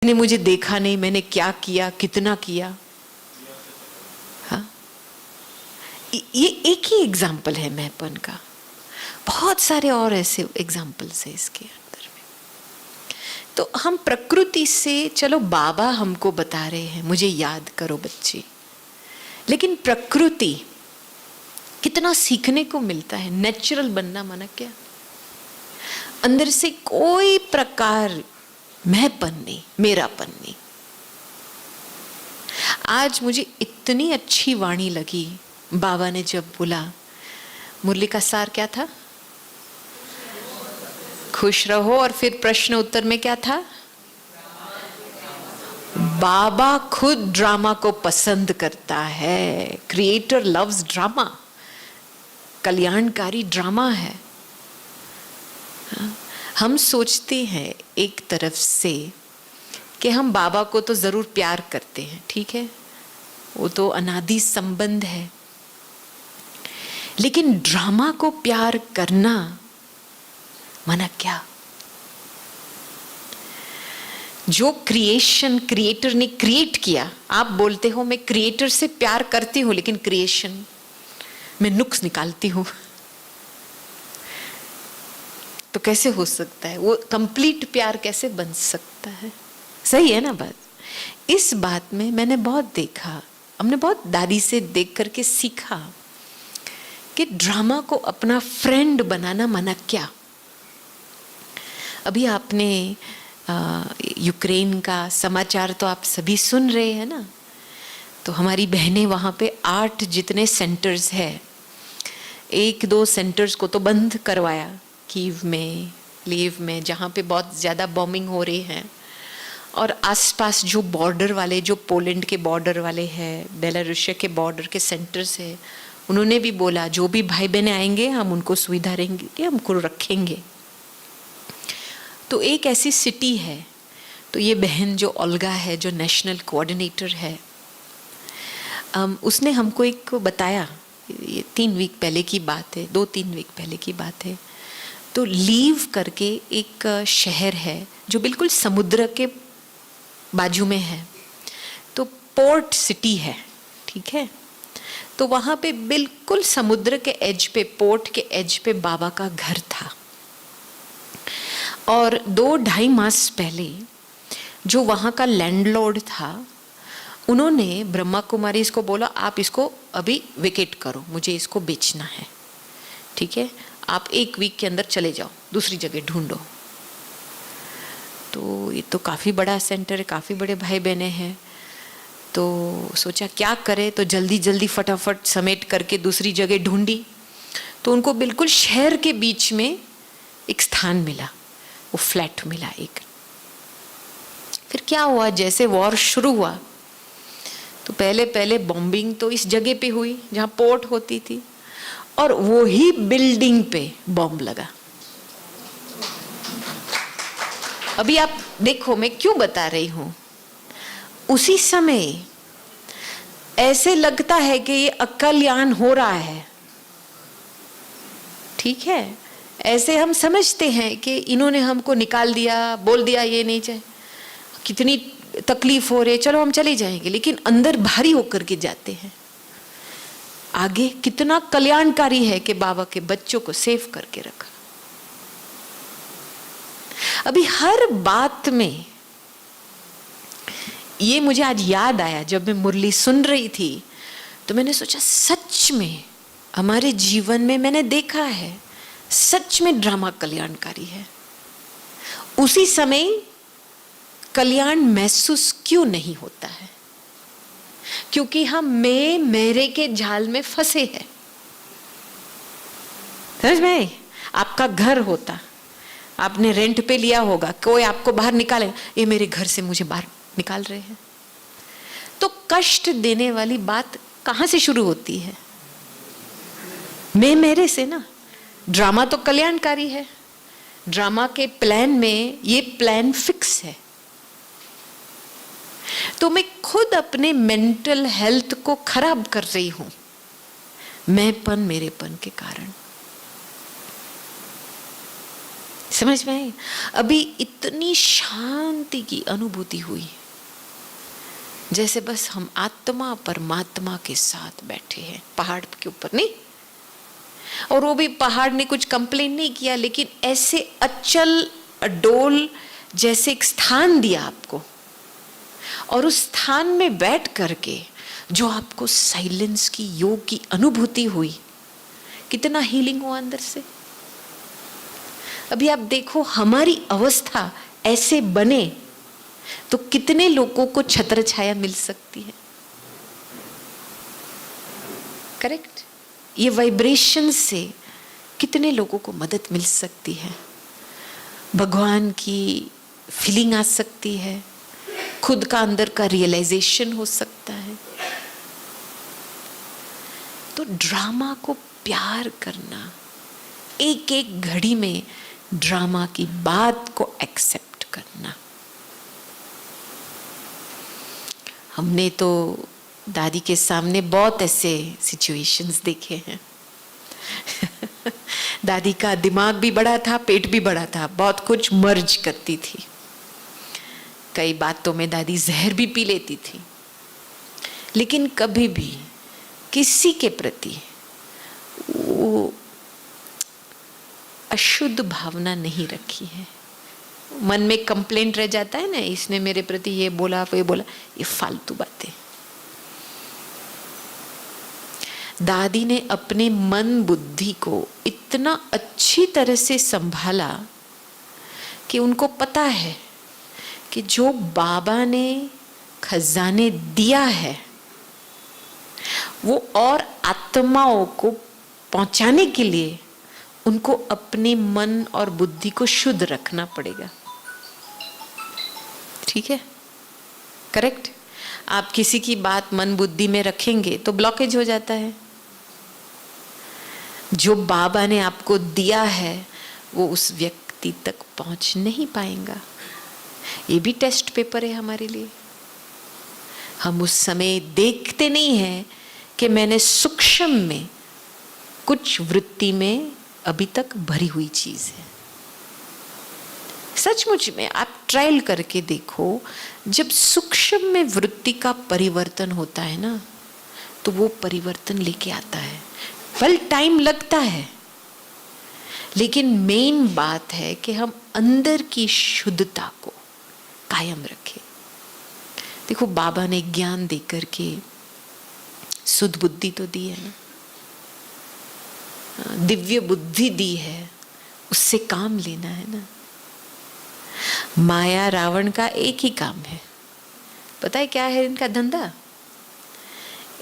मैंने मुझे देखा नहीं, मैंने क्या किया, कितना किया। हाँ, ये एक ही एग्जाम्पल है मैंपन का। बहुत सारे और ऐसे एग्जाम्पल्स है इसके अंदर में। तो हम प्रकृति से, चलो बाबा हमको बता रहे हैं मुझे याद करो बच्चे, लेकिन प्रकृति कितना सीखने को मिलता है। नेचुरल बनना माना क्या, अंदर से कोई प्रकार मैंपन नहीं, मेरापन नहीं। आज मुझे इतनी अच्छी वाणी लगी बाबा ने जब बोला, मुरली का सार क्या था, खुश रहो, और फिर प्रश्न उत्तर में क्या था, बाबा खुद ड्रामा को पसंद करता है। क्रिएटर लव्स ड्रामा, कल्याणकारी ड्रामा है। हम सोचते हैं एक तरफ से कि हम बाबा को तो जरूर प्यार करते हैं, ठीक है, वो तो अनादि संबंध है, लेकिन ड्रामा को प्यार करना माना क्या। जो क्रिएशन क्रिएटर ने क्रिएट किया, आप बोलते हो मैं क्रिएटर से प्यार करती हूं लेकिन क्रिएशन में नुक्स निकालती हूं, तो कैसे हो सकता है, वो कंप्लीट प्यार कैसे बन सकता है। सही है ना बात। इस बात में मैंने बहुत देखा, हमने बहुत दादी से देख करके सीखा कि ड्रामा को अपना फ्रेंड बनाना माना क्या। अभी आपने यूक्रेन का समाचार तो आप सभी सुन रहे हैं ना। तो हमारी बहनें वहाँ पे 8 जितने सेंटर्स है, 1-2 सेंटर्स को तो बंद करवाया, कीव में, लीव में, जहाँ पे बहुत ज़्यादा बॉम्बिंग हो रही है। और आसपास जो बॉर्डर वाले, जो पोलैंड के बॉर्डर वाले हैं, बेलारूसिया के बॉर्डर के सेंटर्स है, उन्होंने भी बोला जो भी भाई बहनें आएंगे हम उनको सुविधा रहेंगे, हमको रखेंगे। तो एक ऐसी सिटी है, तो ये बहन जो ओल्गा है, जो नेशनल कोऑर्डिनेटर है, उसने हमको एक बताया, ये 3 वीक पहले की बात है, 2-3 वीक पहले की बात है। तो लीव करके एक शहर है जो बिल्कुल समुद्र के बाजू में है, तो पोर्ट सिटी है, ठीक है। तो वहाँ पे बिल्कुल समुद्र के एज पे, पोर्ट के एज पे बाबा का घर था। और 2-2.5 मास पहले जो वहाँ का लैंडलॉर्ड था, उन्होंने ब्रह्मा कुमारी इसको बोला आप इसको अभी वेकेट करो, मुझे इसको बेचना है, ठीक है, आप 1 वीक के अंदर चले जाओ, दूसरी जगह ढूंढो। तो ये तो काफ़ी बड़ा सेंटर है, काफ़ी बड़े भाई बहनें हैं। तो सोचा क्या करे, तो जल्दी जल्दी फटाफट समेट करके दूसरी जगह ढूंढी। तो उनको बिल्कुल शहर के बीच में एक स्थान मिला, वो फ्लैट मिला एक। फिर क्या हुआ, जैसे वॉर शुरू हुआ तो पहले पहले बॉम्बिंग तो इस जगह पे हुई जहाँ पोर्ट होती थी, और वो ही बिल्डिंग पे बॉम्ब लगा। अभी आप देखो मैं क्यों बता रही हूं, उसी समय ऐसे लगता है कि ये अकल्याण हो रहा है, ठीक है, ऐसे हम समझते हैं कि इन्होंने हमको निकाल दिया, बोल दिया ये नहीं चाहिए, कितनी तकलीफ हो रही है, चलो हम चले जाएंगे, लेकिन अंदर भारी होकर के जाते हैं। आगे कितना कल्याणकारी है कि बाबा के बच्चों को सेव करके रखा। अभी हर बात में ये मुझे आज याद आया, जब मैं मुरली सुन रही थी तो मैंने सोचा सच में हमारे जीवन में मैंने देखा है, सच में ड्रामा कल्याणकारी है। उसी समय कल्याण महसूस क्यों नहीं होता है, क्योंकि हम मैं मेरे के जाल में फंसे हैं। समझ में, आपका घर होता, आपने रेंट पे लिया होगा, कोई आपको बाहर निकाले, ये मेरे घर से मुझे बाहर निकाल रहे हैं, तो कष्ट देने वाली बात कहां से शुरू होती है, मैं मेरे से ना। ड्रामा तो कल्याणकारी है, ड्रामा के प्लान में ये प्लान फिक्स है। तो मैं खुद अपने मेंटल हेल्थ को खराब कर रही हूं, मैंपन मेरेपन के कारण। समझ में आई? अभी इतनी शांति की अनुभूति हुई, जैसे बस हम आत्मा परमात्मा के साथ बैठे हैं पहाड़ के ऊपर, नहीं? और वो भी पहाड़ ने कुछ कंप्लेन नहीं किया, लेकिन ऐसे अचल अडोल जैसे एक स्थान दिया आपको, और उस स्थान में बैठ करके जो आपको साइलेंस की, योग की अनुभूति हुई, कितना हीलिंग हुआ अंदर से। अभी आप देखो हमारी अवस्था ऐसे बने तो कितने लोगों को छत्र छाया मिल सकती है। करेक्ट? ये वाइब्रेशन से कितने लोगों को मदद मिल सकती है, भगवान की फीलिंग आ सकती है, खुद का अंदर का रियलाइजेशन हो सकता है। तो ड्रामा को प्यार करना, एक एक घड़ी में ड्रामा की बात को एक्सेप्ट करना। हमने तो दादी के सामने बहुत ऐसे सिचुएशंस देखे हैं। दादी का दिमाग भी बड़ा था, पेट भी बड़ा था, बहुत कुछ मर्ज करती थी। कई बातों में दादी जहर भी पी लेती थी, लेकिन कभी भी किसी के प्रति वो अशुद्ध भावना नहीं रखी है। मन में कंप्लेंट रह जाता है ना, इसने मेरे प्रति ये बोला, वो बोला, ये फालतू बातें। दादी ने अपने मन बुद्धि को इतना अच्छी तरह से संभाला कि उनको पता है कि जो बाबा ने खजाने दिया है वो और आत्माओं को पहुंचाने के लिए उनको अपने मन और बुद्धि को शुद्ध रखना पड़ेगा। ठीक है? करेक्ट? आप किसी की बात मन बुद्धि में रखेंगे तो ब्लॉकेज हो जाता है। जो बाबा ने आपको दिया है वो उस व्यक्ति तक पहुंच नहीं पाएगा। ये भी टेस्ट पेपर है हमारे लिए। हम उस समय देखते नहीं हैं कि मैंने सूक्ष्म में कुछ वृत्ति में अभी तक भरी हुई चीज है। सचमुच में आप ट्रायल करके देखो, जब सूक्ष्म में वृत्ति का परिवर्तन होता है ना, तो वो परिवर्तन लेके आता है। पल टाइम लगता है, लेकिन मेन बात है कि हम अंदर की शुद्धता को कायम रखें। देखो बाबा ने ज्ञान देकर के शुद्ध बुद्धि तो दी है ना, दिव्य बुद्धि दी है, उससे काम लेना है ना। माया रावण का एक ही काम है, पता है क्या है इनका धंधा?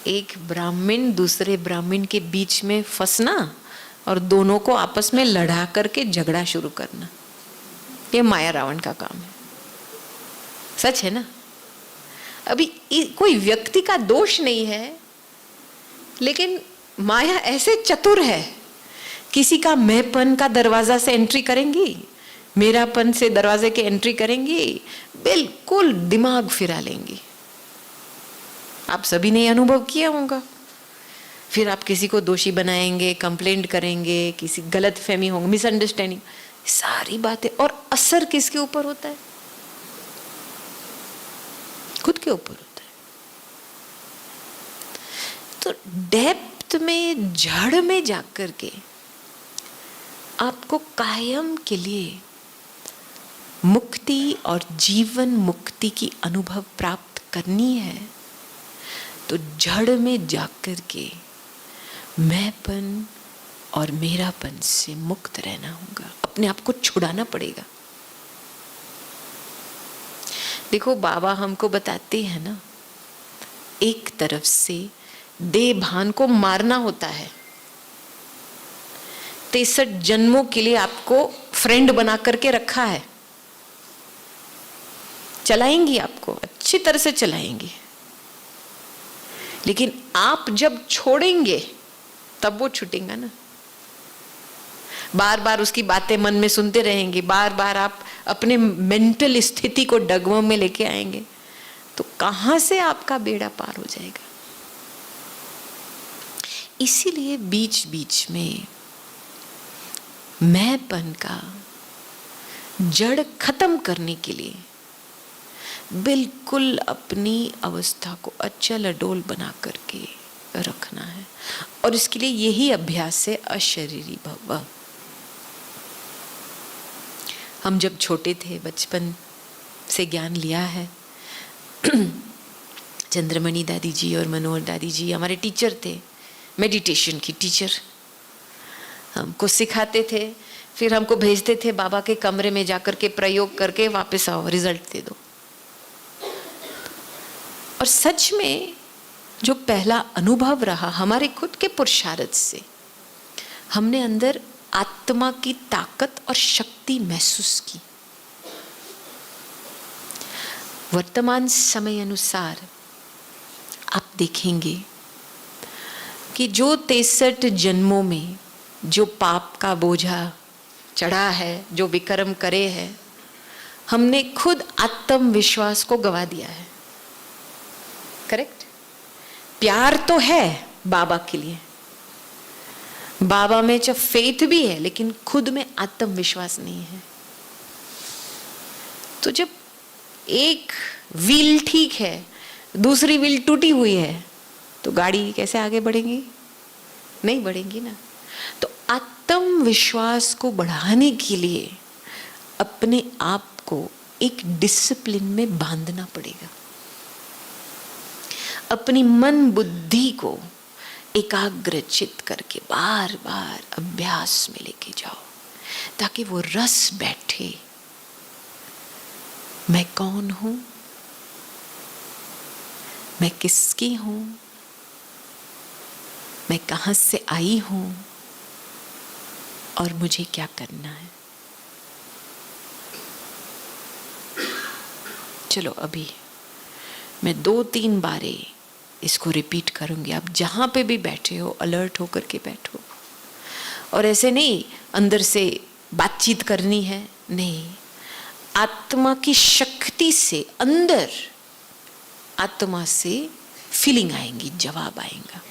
एक ब्राह्मण दूसरे ब्राह्मण के बीच में फंसना और दोनों को आपस में लड़ा करके झगड़ा शुरू करना। ये माया रावण का काम है। सच है ना? अभी कोई व्यक्ति का दोष नहीं है, लेकिन माया ऐसे चतुर है, किसी का मैंपन का दरवाजा से एंट्री करेंगी, मेरापन से दरवाजे के एंट्री करेंगी, बिल्कुल दिमाग फिरा लेंगी। आप सभी ने अनुभव किया होगा। फिर आप किसी को दोषी बनाएंगे, कंप्लेंट करेंगे, किसी गलत फहमी होंगे, मिसअंडरस्टैंडिंग, सारी बातें। और असर किसके ऊपर होता है? खुद के ऊपर होता है। तो डेप्थ में, जड़ में जाकर के आपको कायम के लिए मुक्ति और जीवन मुक्ति की अनुभव प्राप्त करनी है, तो जड़ में जाकर के मैंपन और मेरापन से मुक्त रहना होगा, अपने आप को छुड़ाना पड़ेगा। देखो बाबा हमको बताते हैं ना, एक तरफ से देह भान को मारना होता है। 63 जन्मों के लिए आपको फ्रेंड बना करके रखा है, चलाएंगी आपको, अच्छी तरह से चलाएंगी, लेकिन आप जब छोड़ेंगे तब वो छूटेगा ना। बार बार उसकी बातें मन में सुनते रहेंगे, बार बार आप अपने मेंटल स्थिति को डगमग में लेके आएंगे, तो कहां से आपका बेड़ा पार हो जाएगा। इसीलिए बीच बीच में मैंपन का जड़ खत्म करने के लिए बिल्कुल अपनी अवस्था को अचल अडोल बना करके रखना है। और इसके लिए यही अभ्यास है अशरीरी भव। हम जब छोटे थे, बचपन से ज्ञान लिया है। चंद्रमणि दादी जी और मनोहर दादी जी हमारे टीचर थे, मेडिटेशन की टीचर। हमको सिखाते थे, फिर हमको भेजते थे बाबा के कमरे में जाकर के प्रयोग करके वापस आओ, रिजल्ट दे दो। और सच में जो पहला अनुभव रहा हमारे खुद के पुरुषार्थ से, हमने अंदर आत्मा की ताकत और शक्ति महसूस की। वर्तमान समय अनुसार आप देखेंगे कि जो 63 जन्मों में जो पाप का बोझा चढ़ा है, जो विकर्म करे हैं, हमने खुद आत्मविश्वास को गवा दिया है। करेक्ट? प्यार तो है बाबा के लिए, बाबा में जब फेथ भी है, लेकिन खुद में आत्मविश्वास नहीं है। तो जब एक व्हील ठीक है, दूसरी व्हील टूटी हुई है, तो गाड़ी कैसे आगे बढ़ेगी? नहीं बढ़ेगी ना। तो आत्मविश्वास को बढ़ाने के लिए अपने आप को एक डिसिप्लिन में बांधना पड़ेगा। अपनी मन बुद्धि को एकाग्रचित करके बार बार अभ्यास में लेके जाओ, ताकि वो रस बैठे। मैं कौन हूं? मैं किसकी हूं? मैं कहां से आई हूं? और मुझे क्या करना है? चलो अभी मैं 2-3 बारे इसको रिपीट करूंगी। आप जहां पे भी बैठे हो अलर्ट होकर के बैठो। और ऐसे नहीं अंदर से बातचीत करनी है, नहीं, आत्मा की शक्ति से अंदर आत्मा से फीलिंग आएंगी, जवाब आएगा।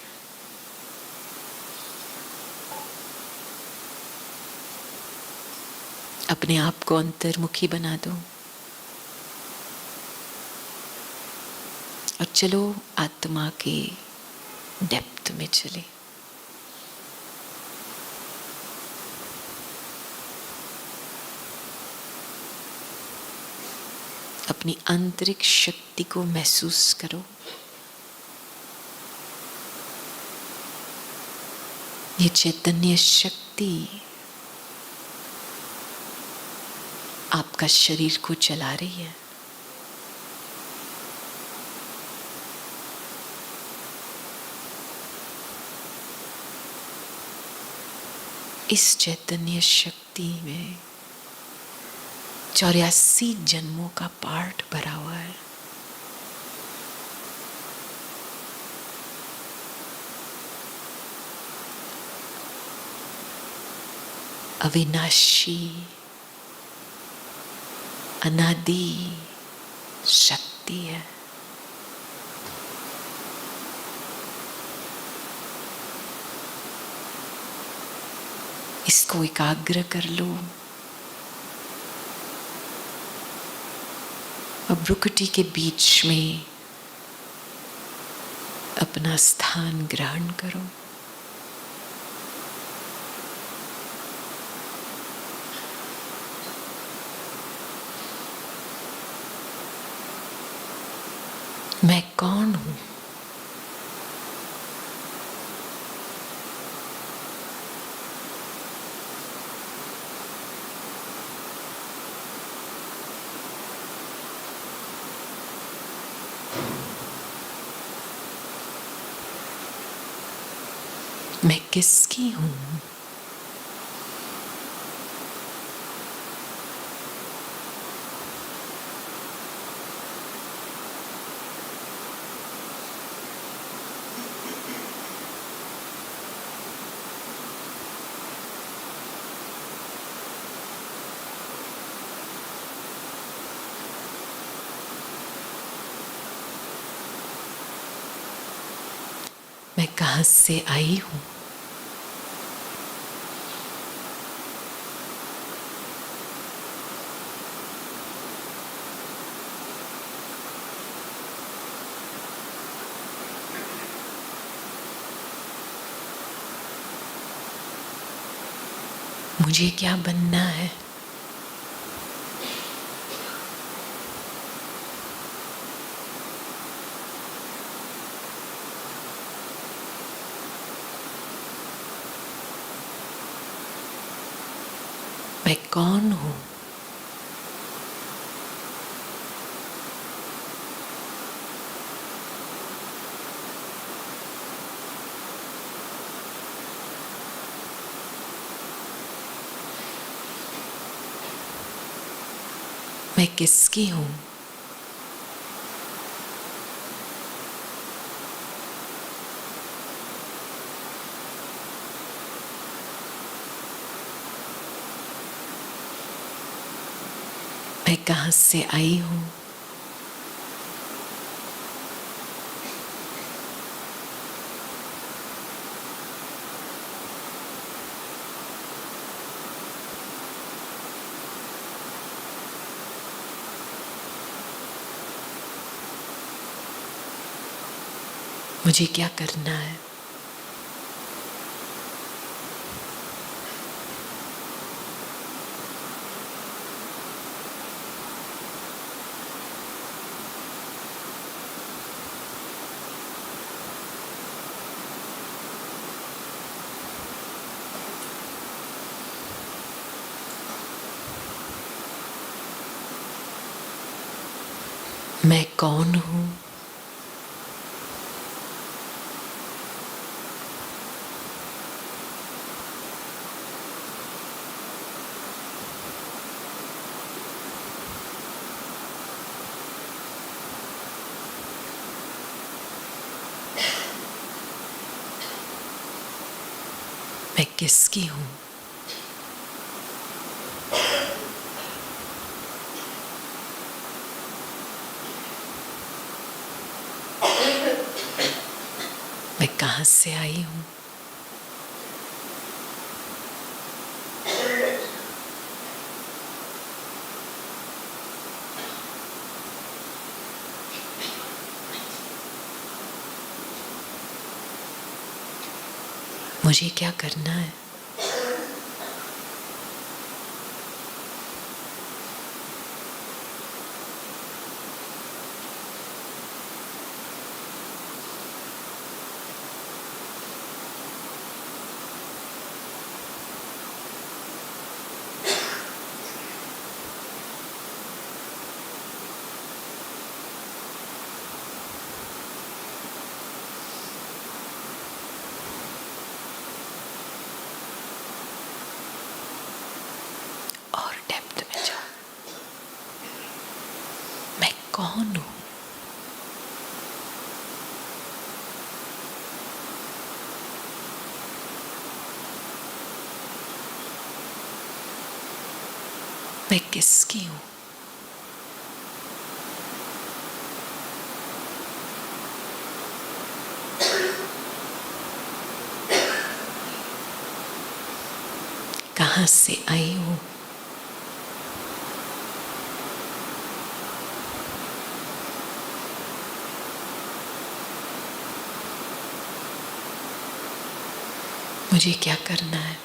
अपने आप को अंतर्मुखी बना दो और चलो आत्मा के डेप्थ में चले। अपनी आंतरिक शक्ति को महसूस करो। ये चैतन्य शक्ति आपका शरीर को चला रही है। इस चैतन्य शक्ति में 84 जन्मों का पार्ट भरा हुआ है। अविनाशी अनादि शक्ति है। इसको एकाग्र कर लो। अब भ्रुकुटी के बीच में अपना स्थान ग्रहण करो। मैं कौन हूं? मैं किसकी हूं? मैं कहां से आई हूं? मुझे क्या बनना है? मैं कौन हूं? मैं किसकी हूं? मैं कहां से आई हूं? मुझे क्या करना है? मैं कौन हूं? मैं किसकी हूं? मैं कहां से आई हूं? मुझे क्या करना है? और डेप्थ में जाओ। मैं कौन हूं? मैं किसकी हूं? कहां से आई हूं? मुझे क्या करना है?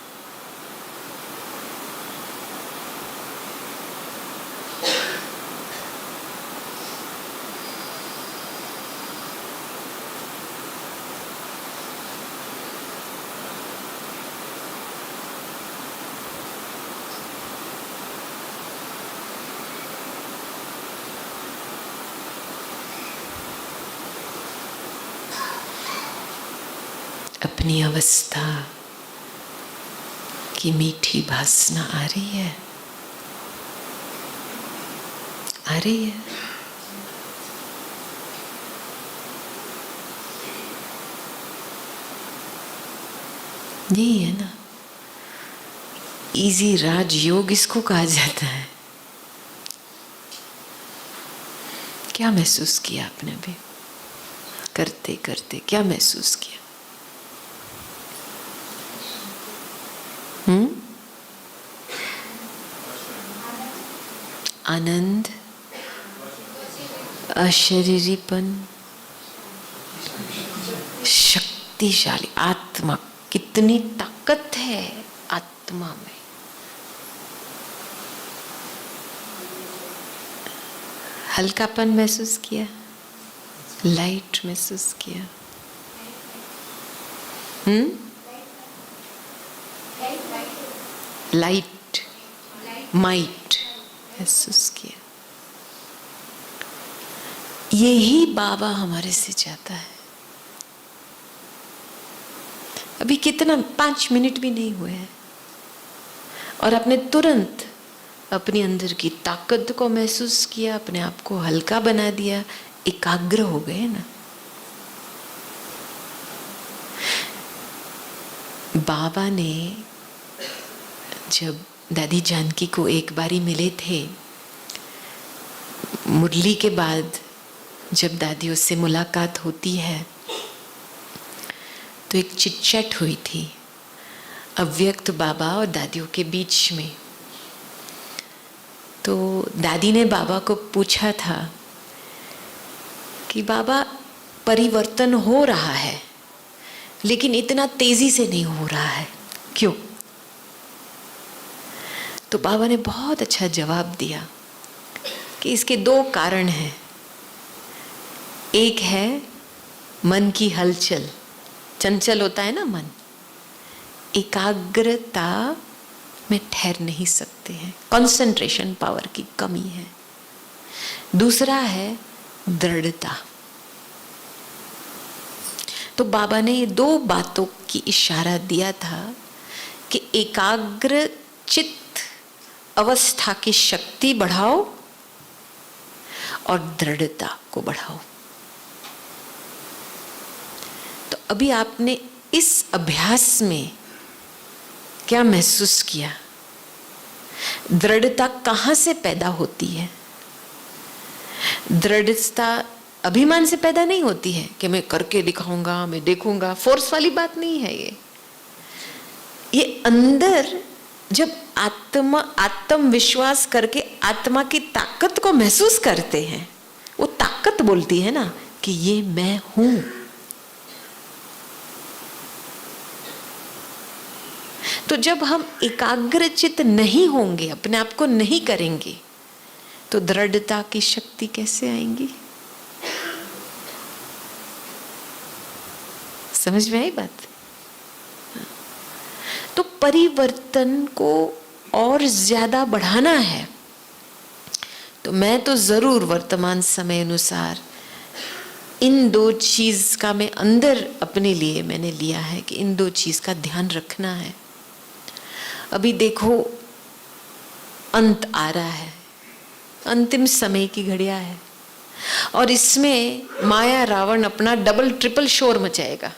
अपनी अवस्था की मीठी भासना आ रही है? आ रही है? यही है ना, इजी राजयोग इसको कहा जाता है। क्या महसूस किया आपने अभी करते करते? क्या महसूस किया? आनंद, अशरीरीपन, शक्तिशाली आत्मा। कितनी ताकत है आत्मा में। हल्कापन महसूस किया, लाइट महसूस किया। लाइट, माइट महसूस किया। यही बाबा हमारे से चाहता है। अभी कितना 5 मिनट भी नहीं हुए हैं और आपने तुरंत अपने अंदर की ताकत को महसूस किया, अपने आप को हल्का बना दिया, एकाग्र हो गए ना। बाबा ने जब दादी जानकी को एक बारी मिले थे, मुरली के बाद जब दादी उससे मुलाकात होती है तो एक चिटचैट हुई थी अव्यक्त बाबा और दादियों के बीच में। तो दादी ने बाबा को पूछा था कि बाबा, परिवर्तन हो रहा है लेकिन इतना तेजी से नहीं हो रहा है, क्यों? तो बाबा ने बहुत अच्छा जवाब दिया कि इसके 2 कारण हैं। एक है मन की हलचल, चंचल होता है ना मन, एकाग्रता में ठहर नहीं सकते हैं, कंसंट्रेशन पावर की कमी है। दूसरा है दृढ़ता। तो बाबा ने ये 2 बातों की इशारा दिया था कि एकाग्र चित्त अवस्था की शक्ति बढ़ाओ और दृढ़ता को बढ़ाओ। तो अभी आपने इस अभ्यास में क्या महसूस किया? दृढ़ता कहाँ से पैदा होती है? दृढ़ता अभिमान से पैदा नहीं होती है कि मैं करके दिखाऊंगा, मैं देखूंगा। फोर्स वाली बात नहीं है ये अंदर जब आत्म विश्वास करके आत्मा की ताकत को महसूस करते हैं, वो ताकत बोलती है ना कि ये मैं हूं। तो जब हम एकाग्रचित नहीं होंगे, अपने आप को नहीं करेंगे, तो दृढ़ता की शक्ति कैसे आएंगी? समझ में आई बात? तो परिवर्तन को और ज्यादा बढ़ाना है तो मैं तो जरूर वर्तमान समय अनुसार इन 2 चीज का मैं अंदर अपने लिए मैंने लिया है कि इन 2 चीज का ध्यान रखना है। अभी देखो अंत आ रहा है, अंतिम समय की घड़ियां है और इसमें माया रावण अपना डबल ट्रिपल शोर मचाएगा।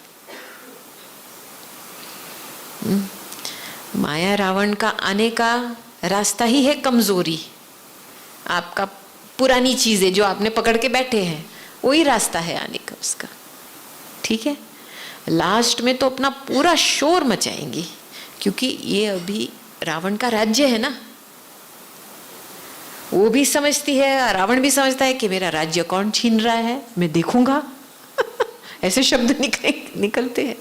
माया रावण का आने का रास्ता ही है कमजोरी। आपका पुरानी चीजें जो आपने पकड़ के बैठे हैं वही रास्ता है आने का उसका, ठीक है। लास्ट में तो अपना पूरा शोर मचाएंगी क्योंकि ये अभी रावण का राज्य है ना। वो भी समझती है, रावण भी समझता है कि मेरा राज्य कौन छीन रहा है, मैं देखूंगा। ऐसे शब्द निकलते हैं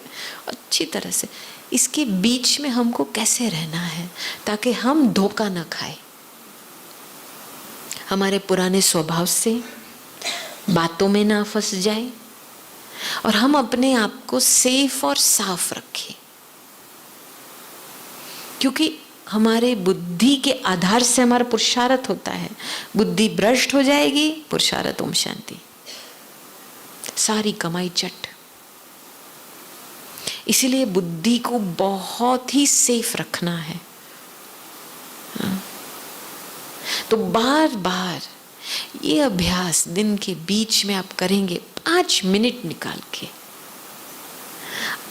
अच्छी तरह से। इसके बीच में हमको कैसे रहना है ताकि हम धोखा न खाए हमारे पुराने स्वभाव से, बातों में ना फंस जाए और हम अपने आप को सेफ और साफ रखें। क्योंकि हमारे बुद्धि के आधार से हमारा पुरुषार्थ होता है। बुद्धि भ्रष्ट हो जाएगी, पुरुषार्थ ओम शांति, सारी कमाई चट। इसीलिए बुद्धि को बहुत ही सेफ रखना है। तो बार बार ये अभ्यास दिन के बीच में आप करेंगे, 5 मिनट निकाल के,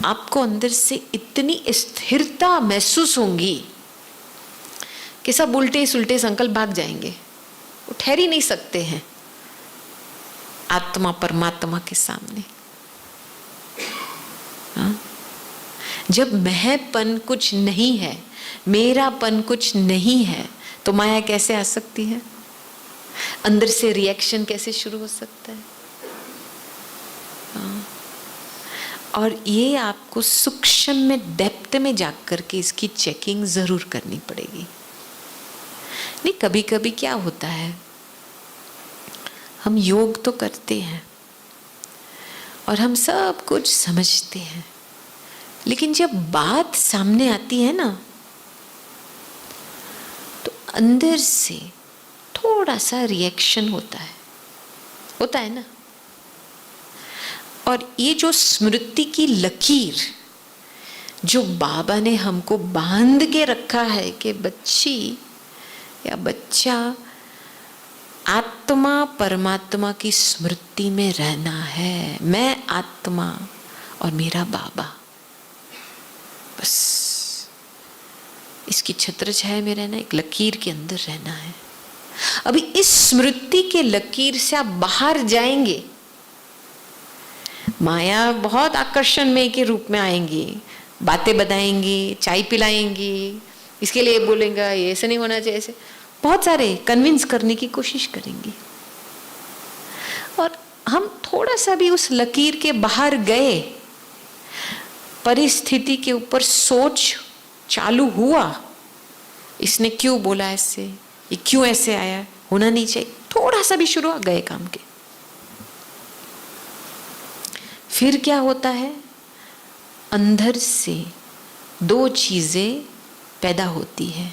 आपको अंदर से इतनी स्थिरता महसूस होगी कि सब उल्टे सुलटे संकल्प भाग जाएंगे। वो ठहर ही नहीं सकते हैं आत्मा परमात्मा के सामने। जब मैंपन कुछ नहीं है, मेरापन कुछ नहीं है, तो माया कैसे आ सकती है? अंदर से रिएक्शन कैसे शुरू हो सकता है? और ये आपको सूक्ष्म में, डेप्थ में जाकर के इसकी चेकिंग जरूर करनी पड़ेगी। नहीं, कभी कभी क्या होता है, हम योग तो करते हैं और हम सब कुछ समझते हैं, लेकिन जब बात सामने आती है ना, तो अंदर से थोड़ा सा रिएक्शन होता है ना। और ये जो स्मृति की लकीर जो बाबा ने हमको बांध के रखा है कि बच्ची या बच्चा, आत्मा परमात्मा की स्मृति में रहना है। मैं आत्मा और मेरा बाबा, बस इसकी छत्र छाया में रहना, एक लकीर के अंदर रहना है। अभी इस स्मृति के लकीर से आप बाहर जाएंगे, माया बहुत आकर्षण में के रूप में आएंगी, बातें बताएंगी, चाय पिलाएंगी, इसके लिए बोलेंगे ये ऐसे नहीं होना चाहिए, ऐसे बहुत सारे कन्विंस करने की कोशिश करेंगी। और हम थोड़ा सा भी उस लकीर के बाहर गए, परिस्थिति के ऊपर सोच चालू हुआ, इसने क्यों बोला ऐसे, ये क्यों ऐसे आया, होना नहीं चाहिए, थोड़ा सा भी शुरू गए काम के। फिर क्या होता है, अंदर से दो चीजें पैदा होती है,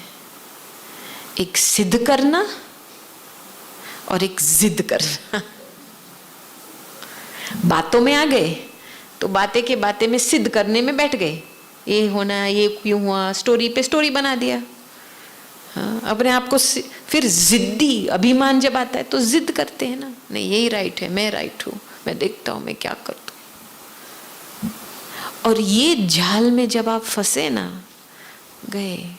एक सिद्ध करना और एक जिद करना। बातों में आ गए तो बातें में सिद्ध करने में बैठ गए, ये होना, ये क्यों हुआ, स्टोरी पे स्टोरी बना दिया। हाँ, अपने आप को फिर जिद्दी अभिमान जब आता है तो जिद करते हैं ना, नहीं यही राइट है, मैं राइट हूं, मैं देखता हूं मैं क्या करता हूं। और ये जाल में जब आप फंसे ना गए,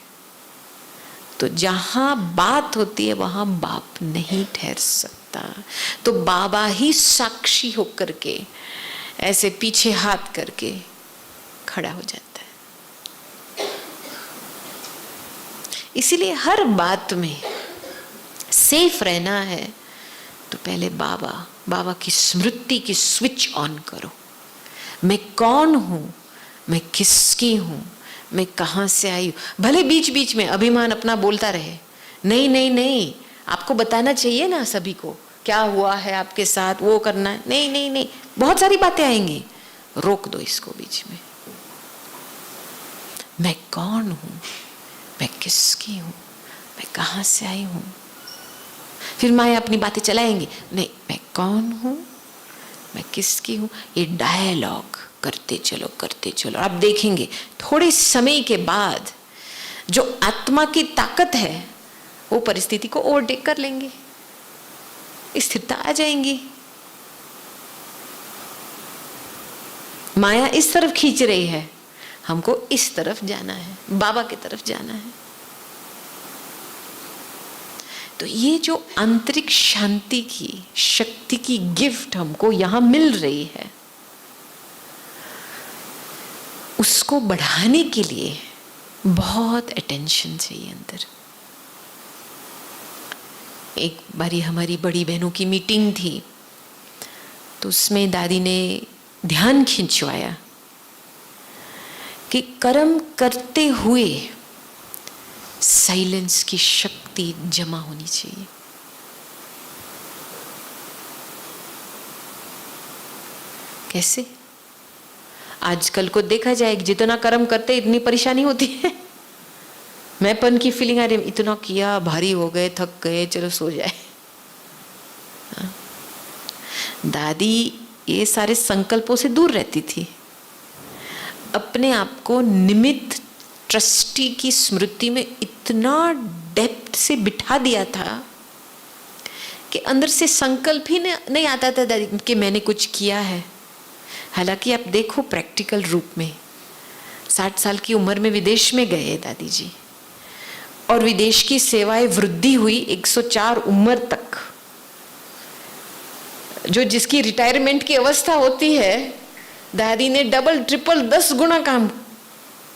तो जहां बात होती है वहां बाप नहीं ठहर सकता, तो बाबा ही साक्षी होकर के ऐसे पीछे हाथ करके खड़ा हो जाता है। इसीलिए हर बात में सेफ रहना है तो पहले बाबा की स्मृति की स्विच ऑन करो। मैं कौन हूं, मैं किसकी हूं, मैं कहां से आई हूं। भले बीच बीच में अभिमान अपना बोलता रहे, नहीं नहीं नहीं, आपको बताना चाहिए ना सभी को क्या हुआ है आपके साथ, वो करना है, नहीं नहीं नहीं, बहुत सारी बातें आएंगी, रोक दो इसको बीच में। मैं कौन हूं, मैं किसकी हूं, मैं कहां से आई हूं। फिर माया अपनी बातें चलाएंगी, नहीं मैं कौन हूं, मैं किसकी हूं। ये डायलॉग करते चलो। आप देखेंगे थोड़े समय के बाद जो आत्मा की ताकत है वो परिस्थिति को ओवरटेक कर लेंगे, स्थिरता आ जाएंगी। माया इस तरफ खींच रही है, हमको इस तरफ जाना है, बाबा की तरफ जाना है। तो ये जो आंतरिक शांति की शक्ति की गिफ्ट हमको यहां मिल रही है, उसको बढ़ाने के लिए बहुत अटेंशन चाहिए अंदर। एक बारी हमारी बड़ी बहनों की मीटिंग थी, तो उसमें दादी ने ध्यान खिंचवाया कि कर्म करते हुए साइलेंस की शक्ति जमा होनी चाहिए। कैसे? आजकल को देखा जाए, जितना कर्म करते इतनी परेशानी होती है, मैंपन की फीलिंग आ रही, इतना किया, भारी हो गए, थक गए, चलो सो जाए। दादी ये सारे संकल्पों से दूर रहती थी, अपने आप को निमित्त ट्रस्टी की स्मृति में इतना डेप्थ से बिठा दिया था कि अंदर से संकल्प ही नहीं आता था दादी कि मैंने कुछ किया है। हालांकि आप देखो प्रैक्टिकल रूप में 60 साल की उम्र में विदेश में गए दादी जी, और विदेश की सेवाएं वृद्धि हुई 104 उम्र तक। जो जिसकी रिटायरमेंट की अवस्था होती है, दादी ने डबल ट्रिपल 10 गुना काम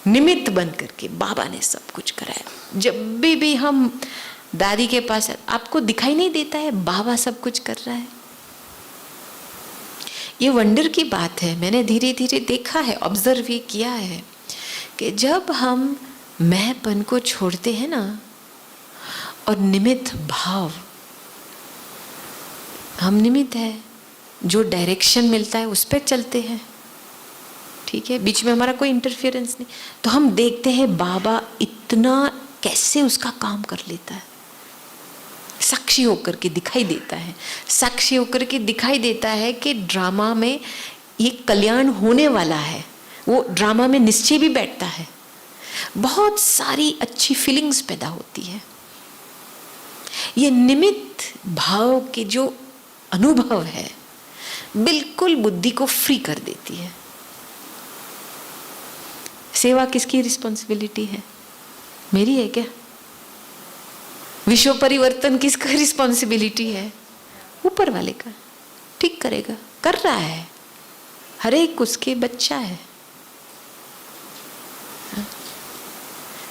निमित्त बन करके बाबा ने सब कुछ कराया। जब भी हम दादी के पास, आपको दिखाई नहीं देता है बाबा सब कुछ कर रहा है। ये वंडर की बात है, मैंने धीरे धीरे देखा है, ऑब्जर्व भी किया है कि जब हम मैंपन को छोड़ते हैं ना और निमित्त भाव हम निमित्त है, जो डायरेक्शन मिलता है उस पर चलते हैं, ठीक है, बीच में हमारा कोई इंटरफेरेंस नहीं। तो हम देखते हैं बाबा इतना कैसे उसका काम कर लेता है, साक्षी होकर के दिखाई देता है, साक्षी होकर के दिखाई देता है कि ड्रामा में ये कल्याण होने वाला है। वो ड्रामा में निश्चय भी बैठता है, बहुत सारी अच्छी फीलिंग्स पैदा होती है। ये निमित्त भाव के जो अनुभव है बिल्कुल बुद्धि को फ्री कर देती है। सेवा किसकी रिस्पॉन्सिबिलिटी है? मेरी है क्या? विश्व परिवर्तन किसका रिस्पॉन्सिबिलिटी है? ऊपर वाले का। ठीक करेगा, कर रहा है, हर एक उसके बच्चा है।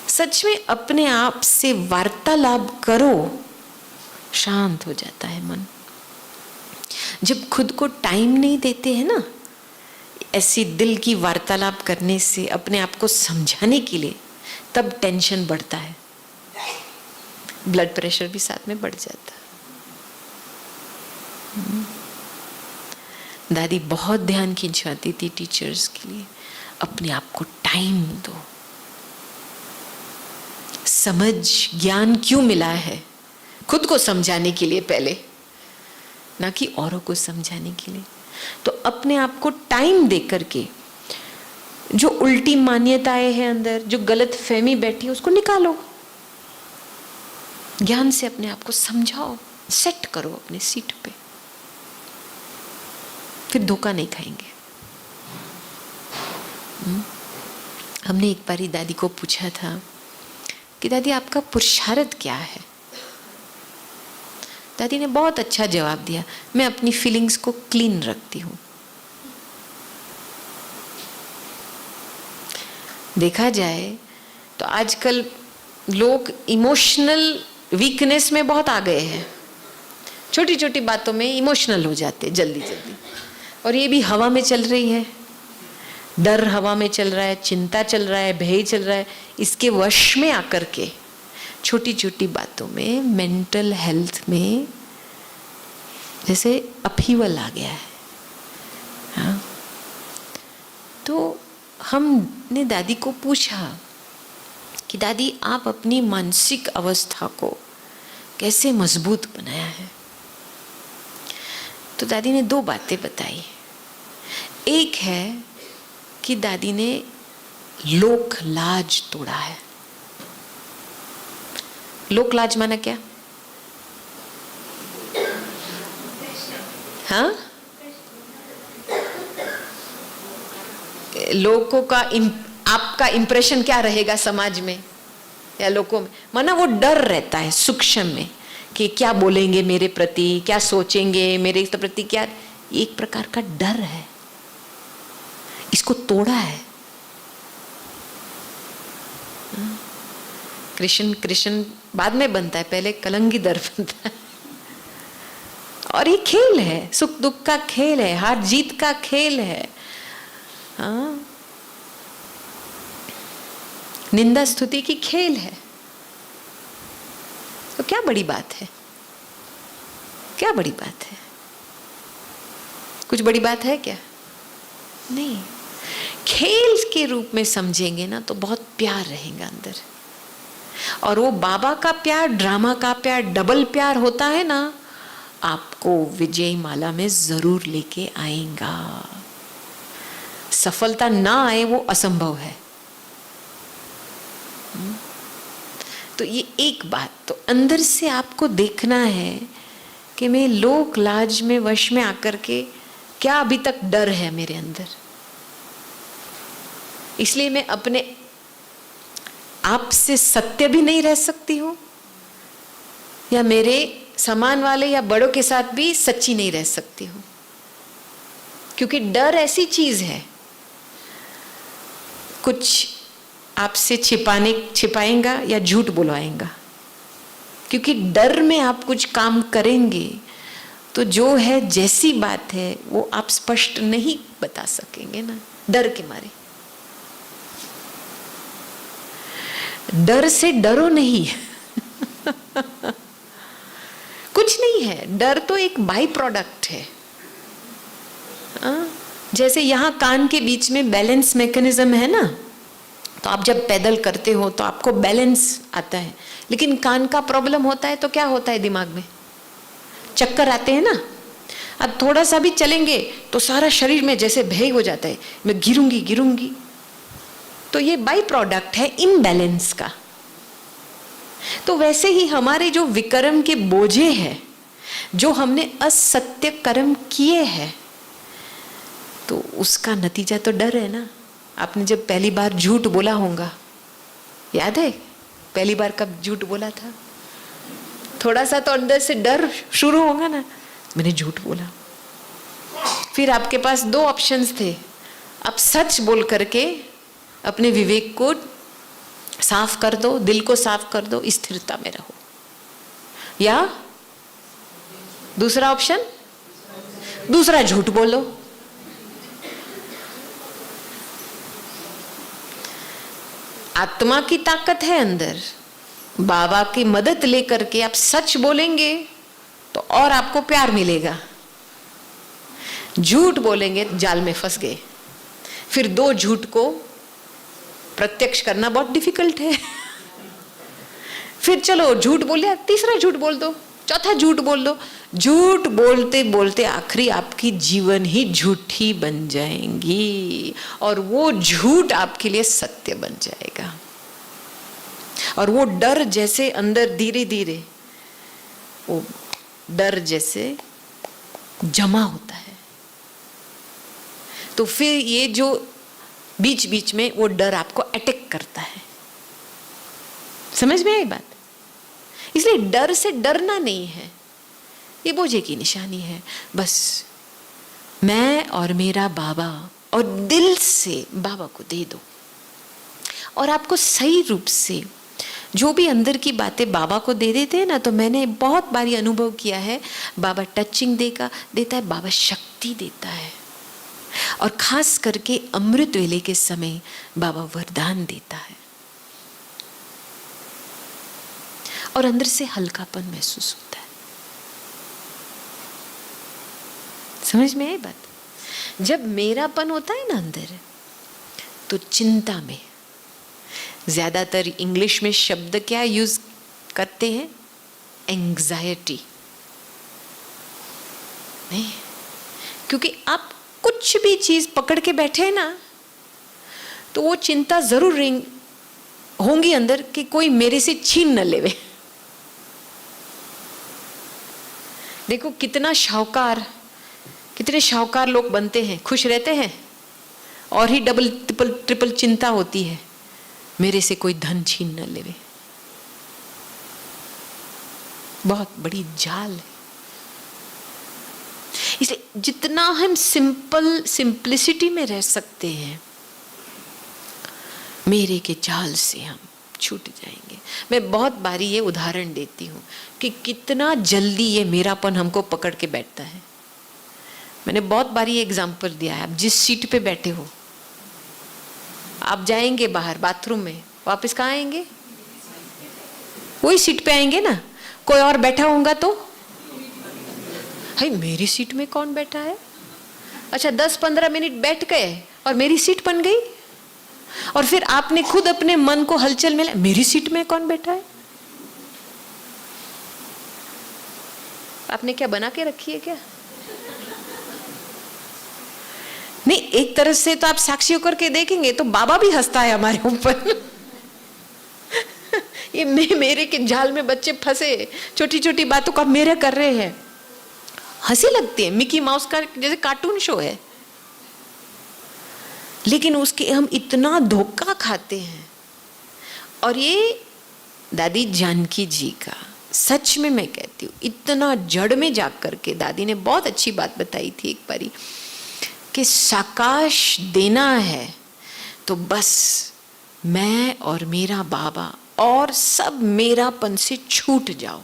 सच में अपने आप से वार्तालाप करो, शांत हो जाता है मन। जब खुद को टाइम नहीं देते हैं ना ऐसी दिल की वार्तालाप करने से, अपने आप को समझाने के लिए, तब टेंशन बढ़ता है, ब्लड प्रेशर भी साथ में बढ़ जाता है। दादी बहुत ध्यान खिंचवाती थी टीचर्स के लिए, अपने आप को टाइम दो। समझ ज्ञान क्यों मिला है? खुद को समझाने के लिए पहले, ना कि औरों को समझाने के लिए। तो अपने आप को टाइम दे करके जो उल्टी मान्यताएं हैं अंदर, जो गलत फहमी बैठी है, उसको निकालो। ज्ञान से अपने आप को समझाओ, सेट करो अपने सीट पे, फिर धोखा नहीं खाएंगे। हमने एक बारी दादी को पूछा था कि दादी आपका पुरुषार्थ क्या है? दादी ने बहुत अच्छा जवाब दिया, मैं अपनी फीलिंग्स को क्लीन रखती हूँ। देखा जाए तो आजकल लोग इमोशनल वीकनेस में बहुत आ गए हैं, छोटी छोटी बातों में इमोशनल हो जाते जल्दी जल्दी। और ये भी हवा में चल रही है, डर हवा में चल रहा है, चिंता चल रहा है, भय चल रहा है। इसके वश में आकर के छोटी छोटी बातों में मेंटल हेल्थ में जैसे अपहीवल आ गया है। हाँ, तो हमने दादी को पूछा कि दादी आप अपनी मानसिक अवस्था को कैसे मजबूत बनाया है? तो दादी ने दो बातें बताई। एक है कि दादी ने लोक लाज तोड़ा है। लोक लाज माना क्या? हाँ, लोगों का आपका इंप्रेशन क्या रहेगा समाज में या लोगों में? माना वो डर रहता है सूक्ष्म में कि क्या बोलेंगे मेरे प्रति, क्या सोचेंगे मेरे प्रति, क्या, एक प्रकार का डर है। इसको तोड़ा है। कृष्ण कृष्ण बाद में बनता है, पहले कलंगी दर बनता है। और ये खेल है, सुख दुख का खेल है, हार जीत का खेल है। हाँ, निंदा स्तुति की खेल है। तो क्या बड़ी बात है? क्या बड़ी बात है? कुछ बड़ी बात है क्या? नहीं। खेल के रूप में समझेंगे ना तो बहुत प्यार रहेगा अंदर। और वो बाबा का प्यार, ड्रामा का प्यार, डबल प्यार होता है ना, आपको विजय माला में जरूर लेके आएगा। सफलता ना आए वो असंभव है। तो ये एक बात, तो अंदर से आपको देखना है कि मैं लोक लाज में वश में आकर के क्या अभी तक डर है मेरे अंदर, इसलिए मैं अपने आप से सत्य भी नहीं रह सकती हूं, या मेरे समान वाले या बड़ों के साथ भी सच्ची नहीं रह सकती हूं। क्योंकि डर ऐसी चीज है, कुछ आपसे छिपाएगा या झूठ बुलवाएगा। क्योंकि डर में आप कुछ काम करेंगे तो जो है, जैसी बात है, वो आप स्पष्ट नहीं बता सकेंगे ना, डर के मारे। डर से डरो नहीं। कुछ नहीं नहीं है, डर तो एक बाई प्रोडक्ट है। जैसे यहाँ कान के बीच में बैलेंस मैकेनिज्म है ना, तो आप जब पैदल करते हो तो आपको बैलेंस आता है, लेकिन कान का प्रॉब्लम होता है तो क्या होता है, दिमाग में चक्कर आते हैं ना। अब थोड़ा सा भी चलेंगे तो सारा शरीर में जैसे भय हो जाता है, मैं गिरूंगी गिरूंगी। तो ये बाई प्रोडक्ट है इनबैलेंस का। तो वैसे ही हमारे जो विकर्म के बोझे हैं, जो हमने असत्य कर्म किए हैं, तो उसका नतीजा तो डर है ना। आपने जब पहली बार झूठ बोला होगा, याद है पहली बार कब झूठ बोला था? थोड़ा सा तो अंदर से डर शुरू होगा ना, मैंने झूठ बोला। फिर आपके पास दो ऑप्शंस थे, आप सच बोल करके अपने विवेक को साफ कर दो, दिल को साफ कर दो, स्थिरता में रहो, या दूसरा ऑप्शन, दूसरा झूठ बोलो। आत्मा की ताकत है अंदर, बाबा की मदद लेकर के आप सच बोलेंगे तो और आपको प्यार मिलेगा। झूठ बोलेंगे जाल में फंस गए। फिर दो झूठ को प्रत्यक्ष करना बहुत डिफिकल्ट है। फिर चलो झूठ बोले, तीसरा झूठ बोल दो, चौथा झूठ बोल दो। झूठ बोलते बोलते आखिरी आपकी जीवन ही झूठी बन जाएंगी, और वो झूठ आपके लिए सत्य बन जाएगा। और वो डर जैसे अंदर धीरे धीरे वो डर जैसे जमा होता है, तो फिर ये जो बीच बीच में वो डर आपको अटैक करता है। समझ में आई बात? इसलिए डर से डरना नहीं है, ये बोझे की निशानी है। बस मैं और मेरा बाबा, और दिल से बाबा को दे दो। और आपको सही रूप से जो भी अंदर की बातें बाबा को दे देते हैं ना, तो मैंने बहुत बारी अनुभव किया है, बाबा टचिंग देता है, बाबा शक्ति देता है। और खास करके अमृत वेले के समय बाबा वरदान देता है, और अंदर से हल्कापन महसूस होता है। समझ में आई बात? जब मेरापन होता है ना अंदर, तो चिंता में ज्यादातर इंग्लिश में शब्द क्या यूज करते हैं? एंग्जाइटी। नहीं, क्योंकि आप कुछ भी चीज पकड़ के बैठे ना, तो वो चिंता जरूर होंगी अंदर कि कोई मेरे से छीन न लेवे। देखो कितने शाहूकार लोग बनते हैं, खुश रहते हैं, और ही डबल ट्रिपल चिंता होती है, मेरे से कोई धन छीन न लेवे। बहुत बड़ी जाल है। इसलिए जितना हम सिंप्लिसिटी में रह सकते हैं, मेरे के जाल से हम छूट जाएंगे। मैं बहुत बारी ये उदाहरण देती हूँ कि कितना जल्दी ये मेरापन हमको पकड़ के बैठता है। मैंने बहुत बारी ये एग्जाम्पल दिया है। आप जिस सीट पे बैठे हो, आप जाएंगे बाहर बाथरूम में, वापस कहाँ आएंगे? वही सीट पे आएंगे ना। कोई और बैठा होगा तो हाय मेरी सीट में कौन बैठा है? अच्छा 10-15 मिनट बैठ गए और मेरी सीट बन गई, और फिर आपने खुद अपने मन को हलचल में मेरी सीट में कौन बैठा है? आपने क्या बना के रखी है क्या? नहीं, एक तरह से तो आप साक्षी होकर के देखेंगे तो बाबा भी हंसता है हमारे ऊपर। ये मेरे के जाल में बच्चे फंसे, छोटी छोटी बातों का मेरे कर रहे हैं, हंसी लगती है। मिकी माउस का जैसे कार्टून शो है, लेकिन उसके हम इतना धोखा खाते हैं। और ये दादी जानकी जी का, सच में मैं कहती हूँ, इतना जड़ में जाग करके दादी ने बहुत अच्छी बात बताई थी एक बारी, कि साकाश देना है तो बस मैं और मेरा बाबा और सब मेरापन से छूट जाओ।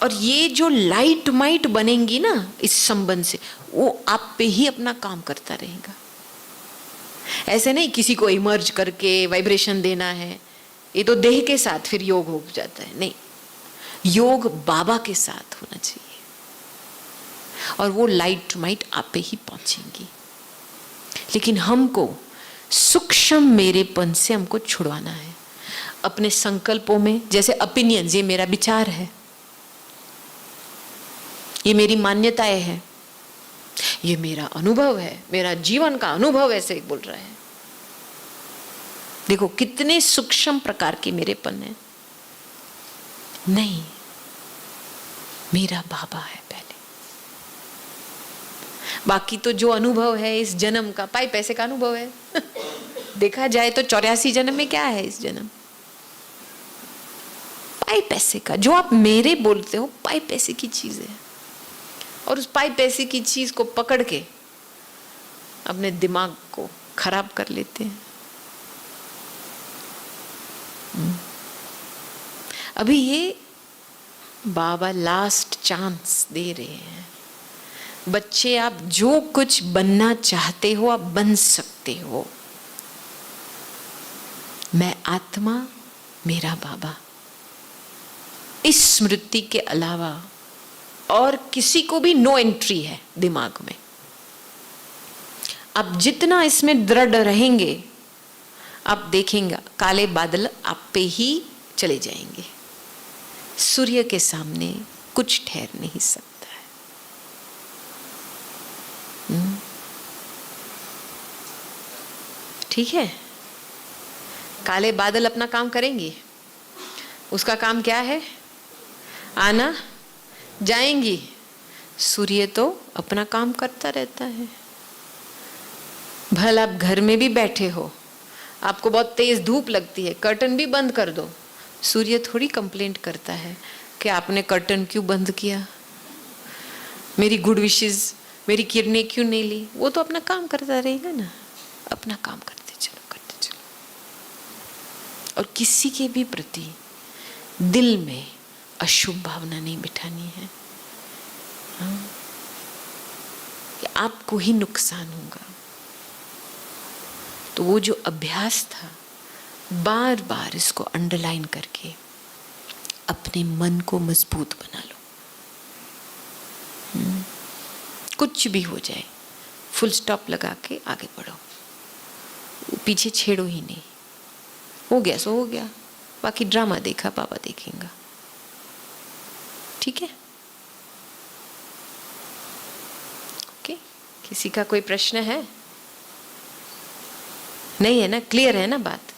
और ये जो लाइट माइट बनेंगी ना इस संबंध से, वो आप पे ही अपना काम करता रहेगा। ऐसे नहीं किसी को इमर्ज करके वाइब्रेशन देना है, ये तो देह के साथ फिर योग हो जाता है। नहीं, योग बाबा के साथ होना चाहिए और वो लाइट टू माइट आप पे ही पहुंचेंगी। लेकिन हमको सूक्ष्म मेरेपन से हमको छुड़वाना है अपने संकल्पों में। जैसे ओपिनियंस, ये मेरा विचार है, ये मेरी मान्यताएं हैं, ये मेरा अनुभव है, मेरा जीवन का अनुभव ऐसे बोल रहा है। देखो कितने सूक्ष्म प्रकार के मेरेपन है। नहीं, मेरा बाबा है पहले। बाकी तो जो अनुभव है इस जन्म का, पाई पैसे का अनुभव है देखा जाए तो 84 जन्म में क्या है इस जन्म, पाई पैसे का। जो आप मेरे बोलते हो पाई पैसे की चीज है, और उस पाई पैसे की चीज को पकड़ के अपने दिमाग को खराब कर लेते हैं। अभी ये बाबा लास्ट चांस दे रहे हैं। बच्चे, आप जो कुछ बनना चाहते हो आप बन सकते हो। मैं आत्मा, मेरा बाबा, इस स्मृति के अलावा और किसी को भी नो एंट्री है दिमाग में। आप जितना इसमें दृढ़ रहेंगे, आप देखेंगे काले बादल आप पे ही चले जाएंगे। सूर्य के सामने कुछ ठहर नहीं सकता है। ठीक है, काले बादल अपना काम करेंगे। उसका काम क्या है? आना, जाएंगी। सूर्य तो अपना काम करता रहता है। भले आप घर में भी बैठे हो, आपको बहुत तेज धूप लगती है, कर्टन भी बंद कर दो, सूर्य थोड़ी कंप्लेंट करता है कि आपने कर्टन क्यों बंद किया, मेरी गुड विशेस, मेरी किरणें क्यों नहीं ली। वो तो अपना काम करता रहेगा ना, अपना काम करते चलो, करते चलो। और किसी के भी प्रति दिल में अशुभ भावना नहीं बिठानी है। कि आपको ही नुकसान होगा। तो वो जो अभ्यास था, बार बार इसको अंडरलाइन करके अपने मन को मजबूत बना लो। कुछ भी हो जाए, फुल स्टॉप लगा के आगे बढ़ो, पीछे छेड़ो ही नहीं। हो गया सो हो गया, बाकी ड्रामा देखा पापा देखेंगे। ठीक है, ओके। किसी का कोई प्रश्न है? नहीं है ना? क्लियर है ना बात?